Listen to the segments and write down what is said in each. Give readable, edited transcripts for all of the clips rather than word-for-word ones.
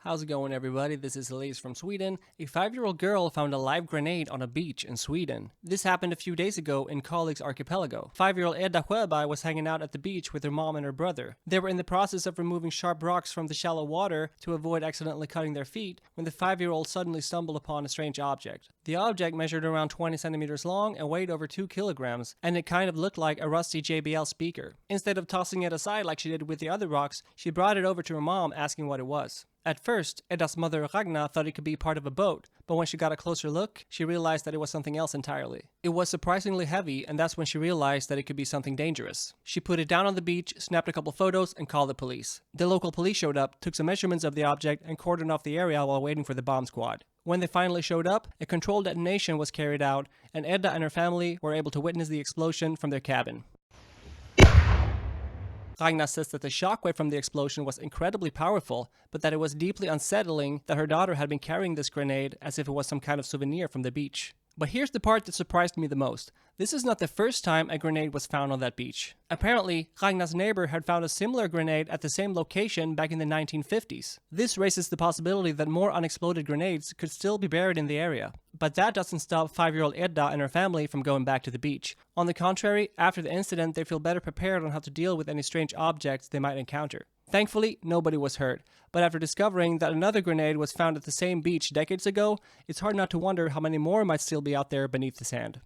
How's it going, everybody? This is Elise from Sweden. A 5-year-old girl found a live grenade on a beach in Sweden. This happened a few days ago in Kalix archipelago. 5-year-old Edda Sjöberg was hanging out at the beach with her mom and her brother. They were in the process of removing sharp rocks from the shallow water to avoid accidentally cutting their feet when the 5-year-old suddenly stumbled upon a strange object. The object measured around 20 centimeters long and weighed over 2 kilograms, and it kind of looked like a rusty JBL speaker. Instead of tossing it aside like she did with the other rocks, she brought it over to her mom asking what it was. At first, Edda's mother Ragna thought it could be part of a boat, but when she got a closer look, she realized that it was something else entirely. It was surprisingly heavy, and that's when she realized that it could be something dangerous. She put it down on the beach, snapped a couple photos, and called the police. The local police showed up, took some measurements of the object, and cordoned off the area while waiting for the bomb squad. When they finally showed up, a controlled detonation was carried out, and Edda and her family were able to witness the explosion from their cabin. Ragna says that the shockwave from the explosion was incredibly powerful, but that it was deeply unsettling that her daughter had been carrying this grenade as if it was some kind of souvenir from the beach. But here's the part that surprised me the most. This is not the first time a grenade was found on that beach. Apparently, Ragna's neighbor had found a similar grenade at the same location back in the 1950s. This raises the possibility that more unexploded grenades could still be buried in the area. But that doesn't stop 5-year-old Edda and her family from going back to the beach. On the contrary, after the incident, they feel better prepared on how to deal with any strange objects they might encounter. Thankfully, nobody was hurt, but after discovering that another grenade was found at the same beach decades ago, it's hard not to wonder how many more might still be out there beneath the sand.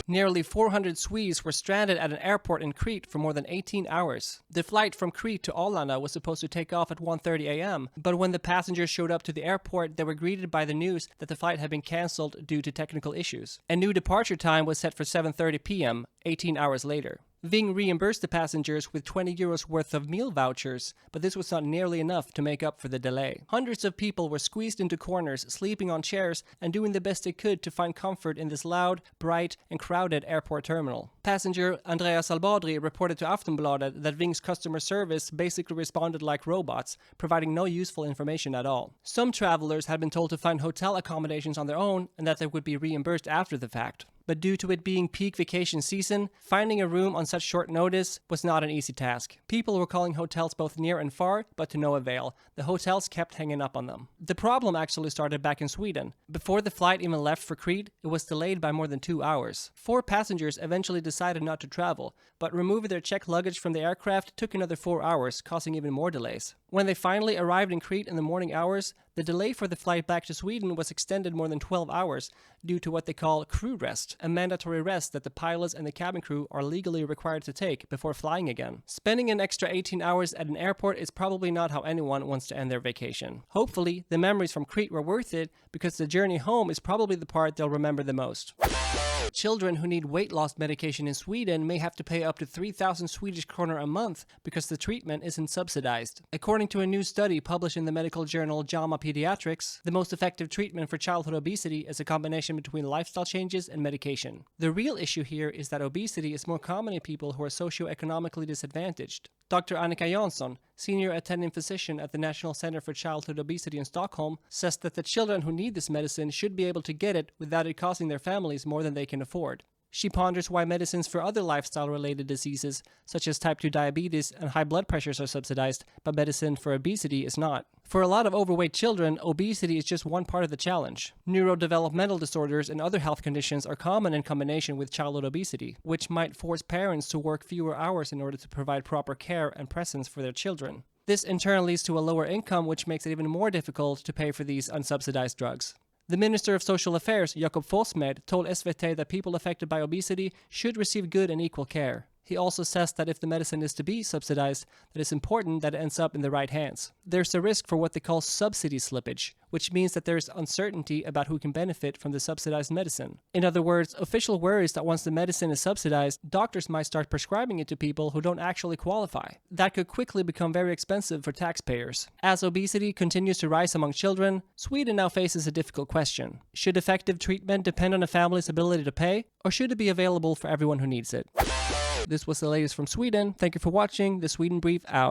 Nearly 400 Swedes were stranded at an airport in Crete for more than 18 hours. The flight from Crete to Arlanda was supposed to take off at 1:30 a.m., but when the passengers showed up to the airport, they were greeted by the news that the flight had been cancelled due to technical issues. A new departure time was set for 7:30 p.m., 18 hours later. Ving reimbursed the passengers with 20 euros worth of meal vouchers, but this was not nearly enough to make up for the delay. Hundreds of people were squeezed into corners, sleeping on chairs, and doing the best they could to find comfort in this loud, bright, and crowded airport terminal. Passenger Andreas Albadri reported to Aftonbladet that Ving's customer service basically responded like robots, providing no useful information at all. Some travelers had been told to find hotel accommodations on their own and that they would be reimbursed after the fact. But due to it being peak vacation season, finding a room on such short notice was not an easy task. People were calling hotels both near and far, but to no avail. The hotels kept hanging up on them. The problem actually started back in Sweden. Before the flight even left for Crete, it was delayed by more than 2 hours. 4 passengers eventually decided not to travel, but removing their checked luggage from the aircraft took another 4 hours, causing even more delays. When they finally arrived in Crete in the morning hours, the delay for the flight back to Sweden was extended more than 12 hours due to what they call crew rest, a mandatory rest that the pilots and the cabin crew are legally required to take before flying again. Spending an extra 18 hours at an airport is probably not how anyone wants to end their vacation. Hopefully, the memories from Crete were worth it because the journey home is probably the part they'll remember the most. Children who need weight loss medication in Sweden may have to pay up to 3,000 Swedish kronor a month because the treatment isn't subsidized. According to a new study published in the medical journal JAMA Pediatrics, the most effective treatment for childhood obesity is a combination between lifestyle changes and medication. The real issue here is that obesity is more common in people who are socioeconomically disadvantaged. Dr. Annika Jansson, senior attending physician at the National Center for Childhood Obesity in Stockholm, says that the children who need this medicine should be able to get it without it costing their families more than they can afford. She ponders why medicines for other lifestyle-related diseases, such as type 2 diabetes and high blood pressures, are subsidized, but medicine for obesity is not. For a lot of overweight children, obesity is just one part of the challenge. Neurodevelopmental disorders and other health conditions are common in combination with childhood obesity, which might force parents to work fewer hours in order to provide proper care and presence for their children. This in turn leads to a lower income, which makes it even more difficult to pay for these unsubsidized drugs. The Minister of Social Affairs, Jakob Forssmed, told SVT that people affected by obesity should receive good and equal care. He also says that if the medicine is to be subsidized, that it's important that it ends up in the right hands. There's a risk for what they call subsidy slippage, which means that there's uncertainty about who can benefit from the subsidized medicine. In other words, official worries that once the medicine is subsidized, doctors might start prescribing it to people who don't actually qualify. That could quickly become very expensive for taxpayers. As obesity continues to rise among children, Sweden now faces a difficult question. Should effective treatment depend on a family's ability to pay, or should it be available for everyone who needs it? This was the latest from Sweden. Thank you for watching. The Sweden Brief out.